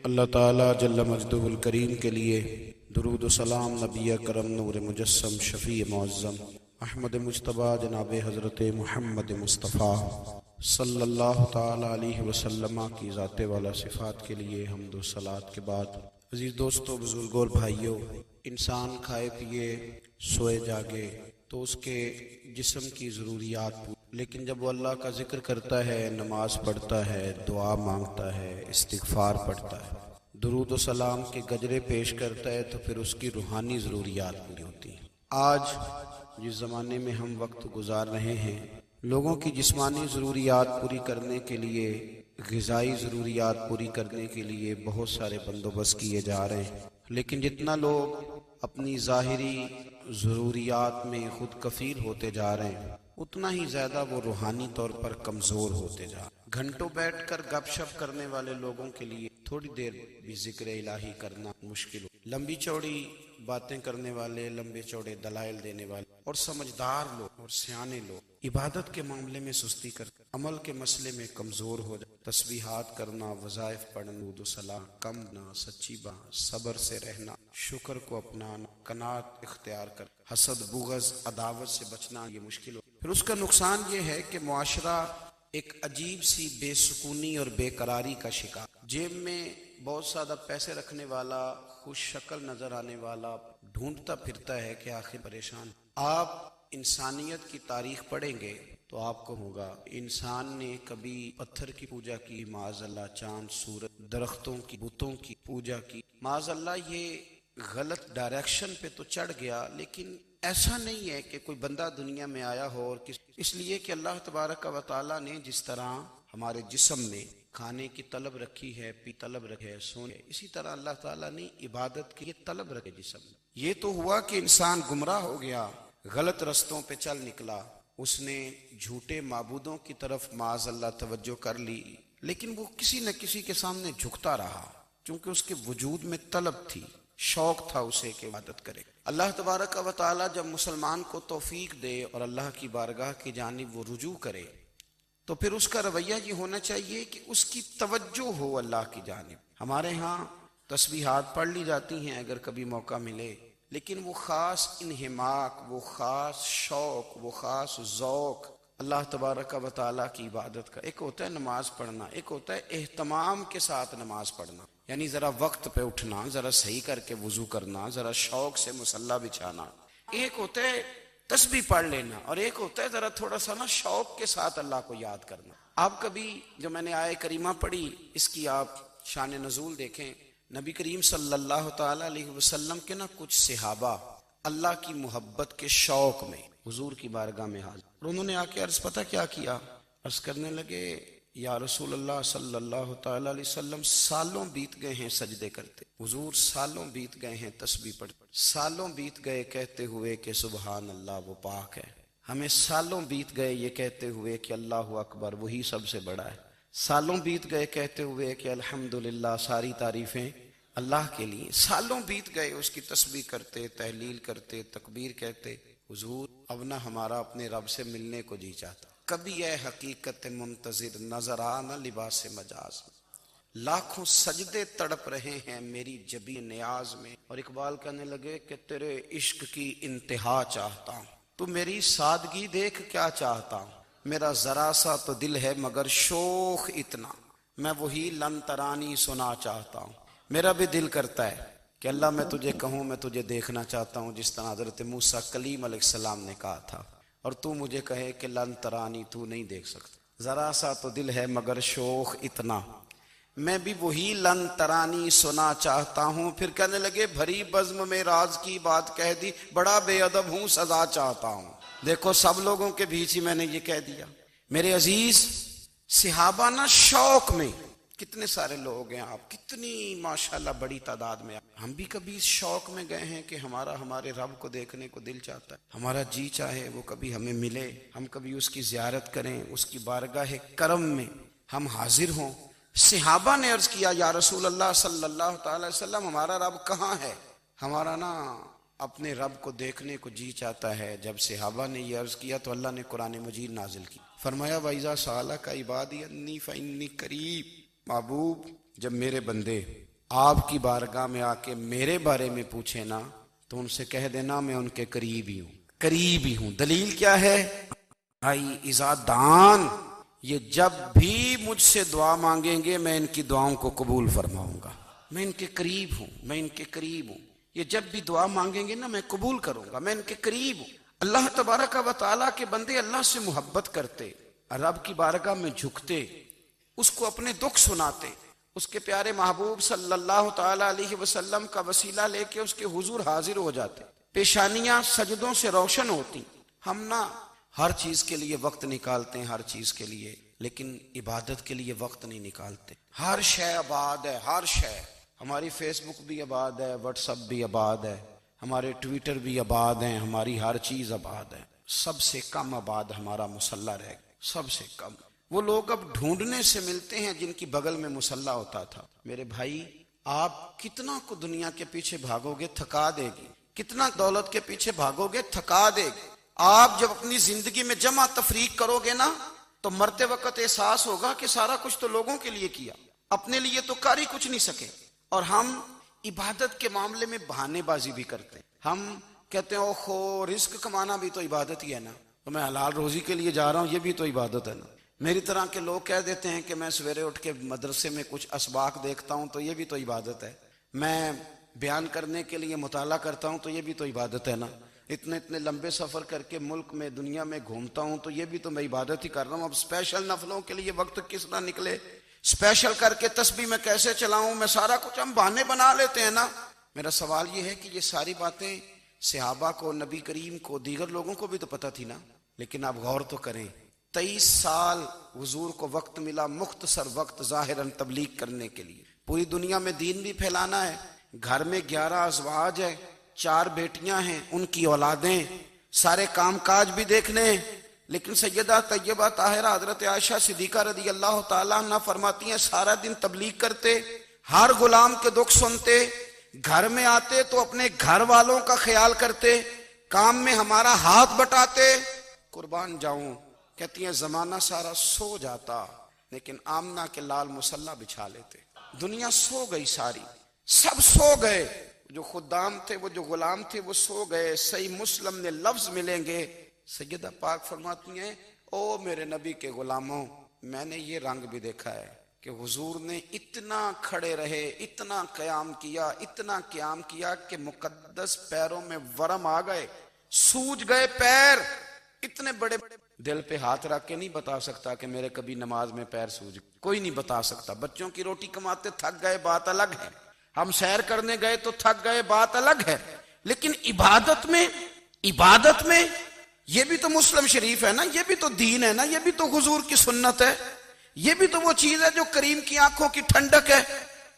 اللہ تعالیٰ جل مجدہ الکریم کے لیے درود و سلام نبی کرم نور مجسم شفیع معظم احمد مجتبیٰ جناب حضرت محمد مصطفیٰ صلی اللہ تعالیٰ علیہ وسلم کی ذات والا صفات کے لیے حمد و صلوات کے بعد، عزیز دوستو، بزرگوں اور بھائیوں، انسان کھائے پیے سوئے جاگے تو اس کے جسم کی ضروریات پوری، لیکن جب وہ اللہ کا ذکر کرتا ہے، نماز پڑھتا ہے، دعا مانگتا ہے، استغفار پڑھتا ہے، درود و سلام کے گجرے پیش کرتا ہے، تو پھر اس کی روحانی ضروریات پوری ہوتی ہیں۔ آج جس زمانے میں ہم وقت گزار رہے ہیں، لوگوں کی جسمانی ضروریات پوری کرنے کے لیے، غذائی ضروریات پوری کرنے کے لیے بہت سارے بندوبست کیے جا رہے ہیں، لیکن جتنا لوگ اپنی ظاہری ضروریات میں خود کفیل ہوتے جا رہے ہیں، اتنا ہی زیادہ وہ روحانی طور پر کمزور ہوتے جا رہے ہیں۔ گھنٹوں بیٹھ کر گپ شپ کرنے والے لوگوں کے لیے تھوڑی دیر بھی ذکر الہی کرنا مشکل ہو۔ لمبی چوڑی باتیں کرنے والے، لمبے چوڑے دلائل دینے والے اور سمجھدار لوگ اور سیانے لوگ عبادت کے معاملے میں سستی کرتے، عمل کے مسئلے میں کمزور ہو جائے، تسبیحات کرنا، وظائف پڑھنا، درود و سلام کم نہ، سچی بات، صبر سے رہنا، شکر کو اپنانا، قناعت اختیار کر، حسد، بغض، عداوت سے بچنا یہ مشکل ہو۔ پھر اس کا نقصان یہ ہے کہ معاشرہ ایک عجیب سی بے سکونی اور بے قراری کا شکار، جیب میں بہت زیادہ پیسے رکھنے والا، خوش شکل نظر آنے والا ڈھونڈتا پھرتا ہے کہ آخر پریشان۔ آپ انسانیت کی تاریخ پڑھیں گے تو آپ کو ہوگا انسان نے کبھی پتھر کی پوجا کی، معاذ اللہ، چاند سورج درختوں کی بتوں کی پوجا کی، معاذ اللہ یہ غلط ڈائریکشن پہ تو چڑھ گیا، لیکن ایسا نہیں ہے کہ کوئی بندہ دنیا میں آیا ہو اور اس لیے کہ اللہ تبارک و تعالیٰ نے جس طرح ہمارے جسم میں کھانے کی طلب رکھی ہے، پی طلب رکھی ہے، سونے، اسی طرح اللہ تعالیٰ نے عبادت کی طلب رکھے جسم میں۔ یہ تو ہوا کہ انسان گمراہ ہو گیا، غلط رستوں پہ چل نکلا، اس نے جھوٹے معبودوں کی طرف معاذ اللہ توجہ کر لی، لیکن وہ کسی نہ کسی کے سامنے جھکتا رہا، کیونکہ اس کے وجود میں طلب تھی، شوق تھا اسے کہ عبادت کرے۔ اللہ تبارک و تعالیٰ جب مسلمان کو توفیق دے اور اللہ کی بارگاہ کی جانب وہ رجوع کرے، تو پھر اس کا رویہ یہ ہونا چاہیے کہ اس کی توجہ ہو اللہ کی جانب۔ ہمارے ہاں تسبیحات پڑھ لی جاتی ہیں اگر کبھی موقع ملے، لیکن وہ خاص انہماک، وہ خاص شوق، وہ خاص ذوق اللہ تبارک و تعالیٰ کی عبادت کا، ایک ہوتا ہے نماز پڑھنا، ایک ہوتا ہے اہتمام کے ساتھ نماز پڑھنا، یعنی ذرا وقت پہ اٹھنا، ذرا صحیح کر کے وضو کرنا، ذرا شوق سے مصلی بچھانا۔ ایک ہوتا ہے تسبیح پڑھ لینا، اور ایک ہوتا ہے ذرا تھوڑا سا نا شوق کے ساتھ اللہ کو یاد کرنا۔ آپ کبھی جو میں نے آیہ کریمہ پڑھی، اس کی آپ شان نزول دیکھیں، نبی کریم صلی اللہ تعالی علیہ وسلم کے نا کچھ صحابہ اللہ کی محبت کے شوق میں حضور کی بارگاہ میں حاضر، اور انہوں نے آ کے عرض پتہ کیا کیا، عرض کرنے لگے یا رسول اللہ صلی اللہ تعالی علیہ وسلم، سالوں بیت گئے ہیں سجدے کرتے، حضور سالوں بیت گئے ہیں تسبیح پڑھتے، سالوں بیت گئے کہتے ہوئے کہ سبحان اللہ وہ پاک ہے، ہمیں سالوں بیت گئے یہ کہتے ہوئے کہ اللہ اکبر وہی سب سے بڑا ہے، سالوں بیت گئے کہتے ہوئے کہ الحمدللہ ساری تعریفیں اللہ کے لیے، سالوں بیت گئے اس کی تسبیح کرتے، تحلیل کرتے، تکبیر کہتے، حضور اب نہ ہمارا اپنے رب سے ملنے کو جی چاہتا، کبھی اے حقیقت منتظر نظر آنا لباس مجاز، لاکھوں سجدے تڑپ رہے ہیں میری جبی نیاز میں، اور اقبال کہنے لگے کہ تیرے عشق کی انتہا چاہتا ہوں، تو میری سادگی دیکھ کیا چاہتا ہوں، میرا ذرا سا تو دل ہے مگر شوق اتنا، میں وہی لن ترانی سنا چاہتا ہوں۔ میرا بھی دل کرتا ہے کہ اللہ میں تجھے کہوں، میں تجھے دیکھنا چاہتا ہوں، جس طرح حضرت موسیٰ کلیم علیہ السلام نے کہا تھا، اور تو مجھے کہے کہ لن ترانی، تو نہیں دیکھ سکتا، ذرا سا تو دل ہے مگر شوق اتنا، میں بھی وہی لن ترانی سنا چاہتا ہوں۔ پھر کہنے لگے بھری بزم میں راز کی بات کہہ دی، بڑا بے ادب ہوں سزا چاہتا ہوں۔ دیکھو سب لوگوں کے بیچ ہی میں نے یہ کہہ دیا۔ میرے عزیز صحابہ نا شوق میں، کتنے سارے لوگ ہیں آپ، کتنی ماشاءاللہ بڑی تعداد میں، ہم بھی کبھی اس شوق میں گئے ہیں کہ ہمارے رب کو دیکھنے کو دل چاہتا ہے، ہمارا جی چاہے وہ کبھی ہمیں ملے، ہم کبھی اس کی زیارت کریں، اس کی بارگاہ کرم میں ہم حاضر ہوں۔ صحابہ نے عرض کیا یا رسول اللہ صلی اللہ تعالی علیہ وسلم، ہمارا رب کہاں ہے؟ ہمارا نا اپنے رب کو دیکھنے کو جی چاہتا ہے۔ جب صحابہ نے یہ عرض کیا تو اللہ نے قرآن مجید نازل کی، فرمایا وَإِذَا سَأَلَكَ عِبَادِي أَنِّي فَإِنِّي قَرِيبٌ، محبوب جب میرے بندے آپ کی بارگاہ میں آ کے میرے بارے میں پوچھے نا تو ان سے کہہ دینا میں ان کے قریب ہی ہوں، قریب ہی ہوں۔ دلیل کیا ہے؟ بھائی عزادان یہ جب بھی مجھ سے دعا مانگیں گے میں ان کی دعاؤں کو قبول فرماؤں گا، میں ان کے قریب ہوں، میں ان کے قریب ہوں۔ یہ جب بھی دعا مانگیں گے نا میں قبول کروں گا، میں ان کے قریب ہوں۔ اللہ تبارک و تعالیٰ کے بندے اللہ سے محبت کرتے، رب کی بارگاہ میں جھکتے، اس کو اپنے دکھ سناتے، اس کے پیارے محبوب صلی اللہ تعالی علیہ وسلم کا وسیلہ لے کے اس کے حضور حاضر ہو جاتے، پیشانیاں سجدوں سے روشن ہوتی۔ ہم نہ ہر چیز کے لیے وقت نکالتے ہیں، ہر چیز کے لیے، لیکن عبادت کے لیے وقت نہیں نکالتے۔ ہر شے آباد ہے، ہر شے، ہماری فیس بک بھی آباد ہے، واٹس ایپ بھی آباد ہے، ہمارے ٹویٹر بھی آباد ہیں، ہماری ہر چیز آباد ہے۔ سب سے کم آباد ہمارا مصلی رہ گیا، سب سے کم۔ وہ لوگ اب ڈھونڈنے سے ملتے ہیں جن کی بغل میں مصلی ہوتا تھا۔ میرے بھائی آپ کتنا کو دنیا کے پیچھے بھاگو گے تھکا دے گی، کتنا دولت کے پیچھے بھاگو گے تھکا دے گی۔ آپ جب اپنی زندگی میں جمع تفریق کرو گے نا تو مرتے وقت احساس ہوگا کہ سارا کچھ تو لوگوں کے لیے کیا، اپنے لیے تو کر ہی کچھ نہیں سکے۔ اور ہم عبادت کے معاملے میں بہانے بازی بھی کرتے ہیں۔ ہم کہتے ہیں اوہو رزق کمانا بھی تو عبادت ہی ہے نا، تو میں حلال روزی کے لیے جا رہا ہوں، یہ بھی تو عبادت ہے نا۔ میری طرح کے لوگ کہہ دیتے ہیں کہ میں سویرے اٹھ کے مدرسے میں کچھ اسباق دیکھتا ہوں تو یہ بھی تو عبادت ہے، میں بیان کرنے کے لیے مطالعہ کرتا ہوں تو یہ بھی تو عبادت ہے نا، اتنے لمبے سفر کر کے ملک میں دنیا میں گھومتا ہوں تو یہ بھی تو میں عبادت ہی کر رہا ہوں۔ اب اسپیشل نفلوں کے لیے وقت کس طرح نکلے، اسپیشل کر کے تسبیح میں کیسے چلاؤں، میں سارا کچھ ہم بہانے بنا لیتے ہیں نا۔ میرا سوال یہ ہے کہ یہ ساری باتیں صحابہ کو، نبی کریم کو، دیگر لوگوں کو بھی تو پتہ تھی نا، لیکن آپ غور تو کریں 23 سال حضور کو وقت ملا، مختصر وقت ظاہراً تبلیغ کرنے کے لیے، پوری دنیا میں دین بھی پھیلانا ہے۔ گھر میں 11 ازواج ہے، 4 بیٹیاں ہیں، ان کی اولادیں، سارے کام کاج بھی دیکھنے ہیں۔ لیکن سیدہ طیبہ طاہرہ حضرت عائشہ صدیقہ رضی اللہ تعالیٰ عنہ فرماتی ہیں سارا دن تبلیغ کرتے، ہر غلام کے دکھ سنتے، گھر میں آتے تو اپنے گھر والوں کا خیال کرتے، کام میں ہمارا ہاتھ بٹاتے۔ قربان جاؤں، کہتی ہیں زمانہ سارا سو جاتا لیکن آمنہ کے لال مصلی بچھا لیتے۔ دنیا سو گئی، ساری سب سو گئے، جو خدام تھے، وہ جو غلام تھے وہ سو گئے۔ صحیح مسلم میں لفظ ملیں گے، سیدہ پاک فرماتی ہیں او میرے نبی کے غلاموں، میں نے یہ رنگ بھی دیکھا ہے کہ حضور نے اتنا کھڑے رہے، اتنا قیام کیا، اتنا قیام کیا کہ مقدس پیروں میں ورم آ گئے، سوج گئے پیر، اتنے بڑے دل پہ ہاتھ رکھ کے نہیں بتا سکتا کہ میرے کبھی نماز میں پیر سوج، کوئی نہیں بتا سکتا۔ بچوں کی روٹی کماتے تھک گئے بات الگ ہے، ہم سیر کرنے گئے تو تھک گئے بات الگ ہے، لیکن عبادت میں یہ بھی تو مسلم شریف ہے نا، یہ بھی تو دین ہے نا، یہ بھی تو حضور کی سنت ہے، یہ بھی تو وہ چیز ہے جو کریم کی آنکھوں کی ٹھنڈک ہے۔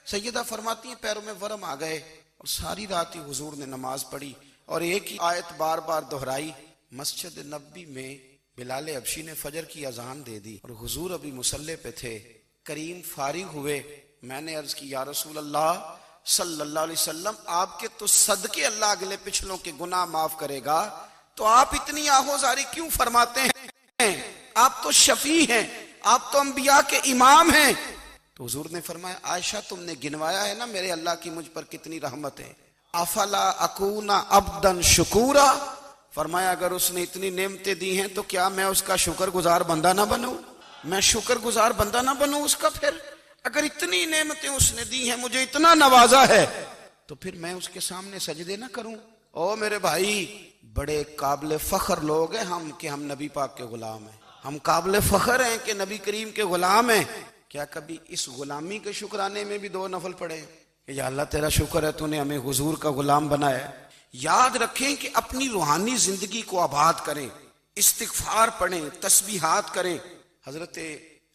سیدہ فرماتی ہیں پیروں میں ورم آ گئے، اور ساری رات ہی حضور نے نماز پڑھی اور ایک ہی آیت بار بار دہرائی۔ مسجد نبوی میں بلال حبشی نے فجر کی اذان دے دی اور حضور ابھی مصلی پہ تھے، کریم فارغ ہوئے۔ میں نے عرض کی یا رسول اللہ صلی اللہ علیہ وسلم، آپ کے تو صدقے اللہ اگلے پچھلوں کے گناہ معاف کرے گا، تو آپ اتنی آہوزاری کیوں فرماتے ہیں؟ آپ تو شفیع ہیں، آپ تو انبیاء کے امام ہیں۔ تو حضور نے فرمایا عائشہ تم نے گنوایا ہے نا میرے اللہ کی مجھ پر کتنی رحمت ہے، افلا اکون عبدا شکورا، فرمایا اگر اس نے اتنی نعمتیں دی ہیں تو کیا میں اس کا شکر گزار بندہ نہ بنوں، میں شکر گزار بندہ نہ بنوں اس کا؟ پھر اگر اتنی نعمتیں اس نے دی ہیں، مجھے اتنا نوازا ہے، تو پھر میں اس کے سامنے سجدے نہ کروں؟ او میرے بھائی، بڑے قابل فخر لوگ ہیں ہم کہ ہم نبی پاک کے غلام ہیں، ہم قابل فخر ہیں کہ نبی کریم کے غلام ہیں۔ کیا کبھی اس غلامی کے شکرانے میں بھی 2 نفل پڑھے کہ یا اللہ تیرا شکر ہے تو نے ہمیں حضور کا غلام بنایا؟ یاد رکھیں کہ اپنی روحانی زندگی کو آباد کریں، استغفار پڑھیں، تسبیحات کریں۔ حضرت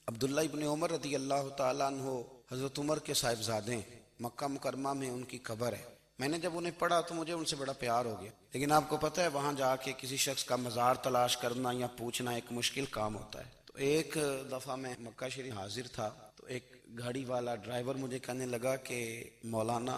عبداللہ ابن عمر رضی اللہ تعالیٰ عنہ حضرت عمر کے صاحبزادے، مکہ مکرمہ میں ان کی قبر ہے۔ میں نے جب انہیں پڑھا تو مجھے ان سے بڑا پیار ہو گیا، لیکن آپ کو پتہ ہے وہاں جا کے کسی شخص کا مزار تلاش کرنا یا پوچھنا ایک مشکل کام ہوتا ہے۔ تو ایک دفعہ میں مکہ شریف حاضر تھا تو ایک گاڑی والا ڈرائیور مجھے کہنے لگا کہ مولانا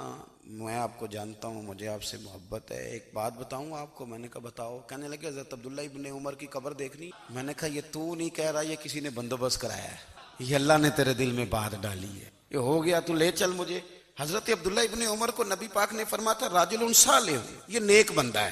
میں آپ کو جانتا ہوں، مجھے آپ سے محبت ہے، ایک بات بتاؤں آپ کو؟ میں نے کہا بتاؤ۔ کہنے لگے حضرت عبداللہ ابن عمر کی قبر دیکھنی؟ میں نے کہا یہ تو نہیں کہہ رہا، یہ کسی نے بندوبست کرایا ہے، یہ اللہ نے تیرے دل میں بات ڈالی ہے، یہ ہو گیا تو لے چل مجھے۔ حضرت عبداللہ ابن عمر کو نبی پاک نے فرمایا تھا راجل صالح، یہ نیک بندہ ہے،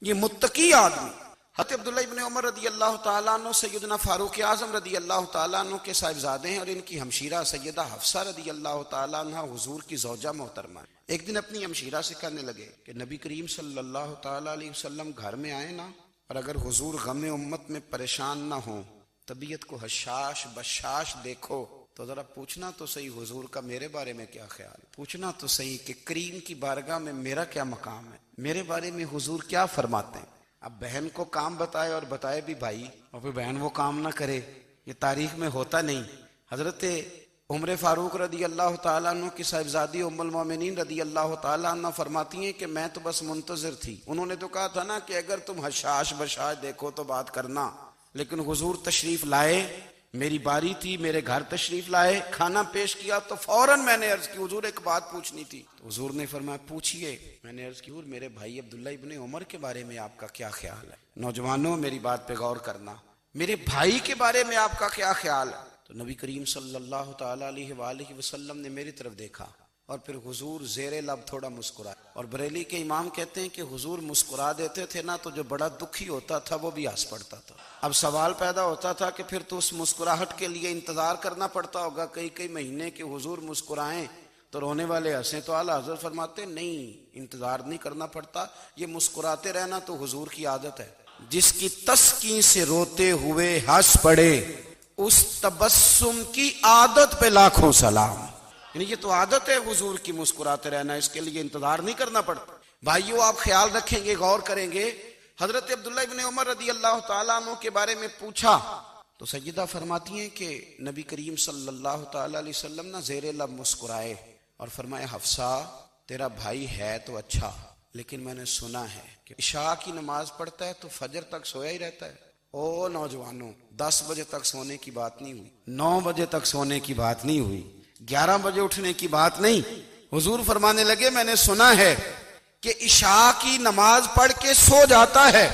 یہ متقی آدمی۔ حضرت عبداللہ ابن عمر رضی اللہ تعالیٰ عنہ سیدنا فاروق اعظم رضی اللہ تعالیٰ عنہ کے صاحبزادے ہیں، اور ان کی ہمشیرہ سیدہ حفصہ رضی اللہ تعالیٰ عنہ حضور کی زوجہ محترمہ ہے۔ ایک دن اپنی ہمشیرہ سے کہنے لگے کہ نبی کریم صلی اللہ تعالیٰ علیہ وسلم گھر میں آئے نا، اور اگر حضور غم امت میں پریشان نہ ہوں، طبیعت کو حشاش بشاش دیکھو، تو ذرا پوچھنا تو صحیح حضور کا میرے بارے میں کیا خیال ہے، پوچھنا تو صحیح کہ کریم کی بارگاہ میں میرا کیا مقام ہے، میرے بارے میں حضور کیا فرماتے ہیں۔ اب بہن کو کام بتائے، اور بتائے بھی بھائی، اور پھر بہن وہ کام نہ کرے، یہ تاریخ میں ہوتا نہیں۔ حضرت عمر فاروق رضی اللہ تعالیٰ عنہ کی صاحبزادی ام المومنین رضی اللہ تعالیٰ عنہ فرماتی ہیں کہ میں تو بس منتظر تھی، انہوں نے تو کہا تھا نا کہ اگر تم حشاش بشاش دیکھو تو بات کرنا، لیکن حضور تشریف لائے، میری باری تھی، میرے گھر تشریف لائے، کھانا پیش کیا تو فوراً میں نے عرض کی حضور ایک بات پوچھنی تھی، تو حضور نے فرمایا پوچھئے۔ میں نے عرض کی حضور میرے بھائی عبداللہ ابن عمر کے بارے میں آپ کا کیا خیال ہے؟ نوجوانوں میری بات پہ غور کرنا، میرے بھائی کے بارے میں آپ کا کیا خیال ہے؟ تو نبی کریم صلی اللہ تعالیٰ علیہ وآلہ وسلم نے میری طرف دیکھا، اور پھر حضور زیر لب تھوڑا مسکرائے، اور بریلی کے امام کہتے ہیں کہ حضور مسکرا دیتے تھے نا تو جو بڑا دکھی ہوتا تھا وہ بھی ہنس پڑتا تھا۔ اب سوال پیدا ہوتا تھا کہ پھر تو اس مسکراہٹ کے لیے انتظار کرنا پڑتا ہوگا کئی مہینے کہ حضور مسکرائیں تو رونے والے ہنسیں، تو اعلیٰ حضرت فرماتے نہیں، انتظار نہیں کرنا پڑتا، یہ مسکراتے رہنا تو حضور کی عادت ہے۔ جس کی تسکین سے روتے ہوئے ہنس پڑے، اس تبسم کی عادت پہ لاکھوں سلام۔ یعنی یہ تو عادت ہے حضور کی مسکراتے رہنا، اس کے لیے انتظار نہیں کرنا پڑتا۔ بھائیو آپ خیال رکھیں گے، غور کریں گے، حضرت عبداللہ ابن عمر رضی اللہ تعالیٰ عنہ کے بارے میں پوچھا تو سیدہ فرماتی ہیں کہ نبی کریم صلی اللہ تعالیٰ علیہ وسلم نہ زیر لب مسکرائے اور فرمایا حفصہ تیرا بھائی ہے تو اچھا، لیکن میں نے سنا ہے کہ عشاء کی نماز پڑھتا ہے تو فجر تک سویا ہی رہتا ہے۔ او نوجوانوں، 10 بجے تک سونے کی بات نہیں ہوئی، 9 بجے تک سونے کی بات نہیں ہوئی، 11 بجے اٹھنے کی بات نہیں۔ حضور فرمانے لگے میں نے سنا ہے کہ عشاء کی نماز پڑھ کے سو جاتا ہے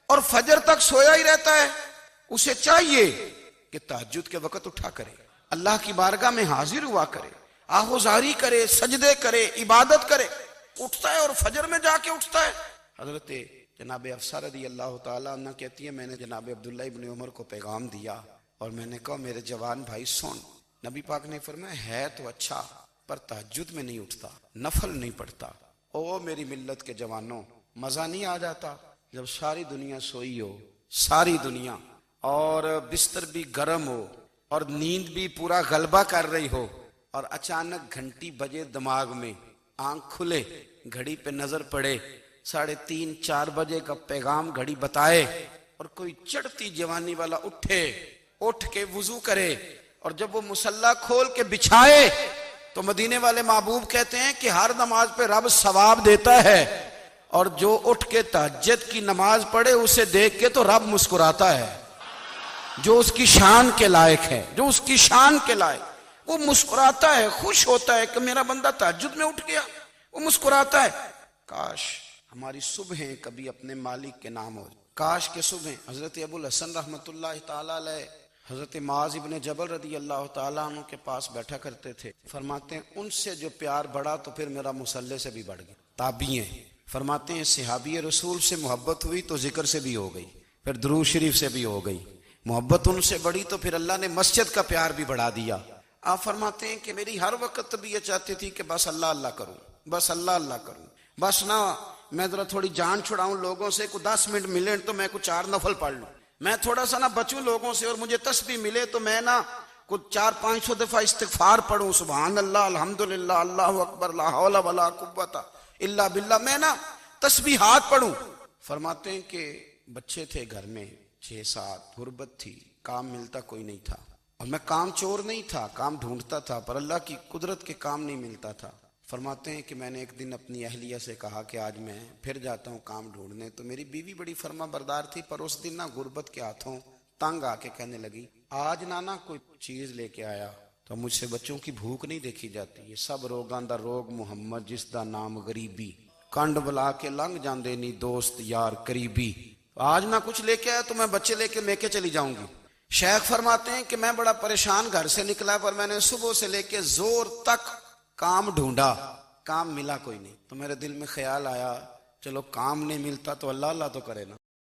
اور فجر تک سویا ہی رہتا ہے، اسے چاہیے کہ تہجد کے وقت اٹھا کرے، اللہ کی بارگاہ میں حاضر ہوا کرے، آہوزاری کرے، سجدے کرے، عبادت کرے۔ اٹھتا ہے اور فجر میں جا کے اٹھتا ہے۔ حضرت جناب حفصہ رضی اللہ تعالیٰ عنہ کہتی ہے میں نے جناب عبداللہ ابن عمر کو پیغام دیا اور میں نے کہا میرے جوان بھائی سن، نبی پاک نے فرمایا ہے تو اچھا پر تہجد میں نہیں اٹھتا، نفل نہیں پڑھتا۔ او میری ملت کے جوانوں، مزہ نہیں آ جاتا جب ساری دنیا سوئی ہو، ساری دنیا، اور بستر بھی گرم ہو اور نیند بھی پورا غلبہ کر رہی ہو، اور اچانک گھنٹی بجے دماغ میں، آنکھ کھلے، گھڑی پہ نظر پڑے، 3:30 4 بجے کا پیغام گھڑی بتائے، اور کوئی چڑھتی جوانی والا اٹھ کے وضو کرے، اور جب وہ مصلی کھول کے بچھائے تو مدینے والے محبوب کہتے ہیں کہ ہر نماز پہ رب ثواب دیتا ہے، اور جو اٹھ کے تہجد کی نماز پڑھے اسے دیکھ کے تو رب مسکراتا ہے، جو اس کی شان کے لائق ہے، جو اس کی شان کے لائق، وہ مسکراتا ہے، خوش ہوتا ہے کہ میرا بندہ تہجد میں اٹھ گیا، وہ مسکراتا ہے۔ کاش ہماری صبحیں کبھی اپنے مالک کے نام ہو، کاش کے صبحیں۔ حضرت ابو الحسن رحمۃ اللہ تعالیٰ علیہ حضرت معاذ ابن جبل رضی اللہ تعالیٰ عنہ کے پاس بیٹھا کرتے تھے، فرماتے ہیں ان سے جو پیار بڑھا تو پھر میرا مصلی سے بھی بڑھ گیا۔ تابعی ہیں، فرماتے ہیں صحابی رسول سے محبت ہوئی تو ذکر سے بھی ہو گئی، پھر درود شریف سے بھی ہو گئی، محبت ان سے بڑھی تو پھر اللہ نے مسجد کا پیار بھی بڑھا دیا۔ آپ فرماتے ہیں کہ میری ہر وقت طبیعت چاہتی تھی کہ بس اللہ اللہ کروں، بس اللہ اللہ کروں، بس نہ میں ذرا تھوڑی جان چھڑاؤں لوگوں سے، کو 10 منٹ ملے تو میں کچھ 4 نفل پڑھ لوں، میں تھوڑا سا نہ بچوں لوگوں سے، اور مجھے تسبیح ملے تو میں نہ کچھ 400-500 دفعہ استغفار پڑھوں، سبحان اللہ، الحمدللہ، اللہ اکبر، لا حول ولا قوت الا باللہ، میں نہ تسبیحات پڑھوں۔ فرماتے ہیں کہ بچے تھے گھر میں 6-7، غربت تھی، کام ملتا کوئی نہیں تھا، اور میں کام چور نہیں تھا، کام ڈھونڈتا تھا، پر اللہ کی قدرت کے کام نہیں ملتا تھا۔ فرماتے ہیں کہ میں نے ایک دن اپنی اہلیہ سے کہا کہ آج میں پھر جاتا ہوں کام ڈھونڈنے، تو میری بیوی بڑی فرما بردار تھی، پر اس دن نہ غربت کے ہاتھوں تنگ آ کے کہنے لگی آج نانا کوئی چیز لے کے آیا تو مجھ سے بچوں کی بھوک نہیں دیکھی جاتی، یہ سب روگاں دا روگ محمد جس دا نام غریبی، کنڈ بلا کے لنگ جاندے نی دوست یار قریبی، آج نہ کچھ لے کے آیا تو میں بچے لے کے چلی جاؤں گی۔ شیخ فرماتے ہیں کہ میں بڑا پریشان گھر سے نکلا، پر میں نے صبح سے لے کے زور تک کام ڈھونڈا، کام ملا کوئی نہیں، تو میرے دل میں خیال آیا چلو کام نہیں ملتا تو اللہ اللہ تو کرے نا،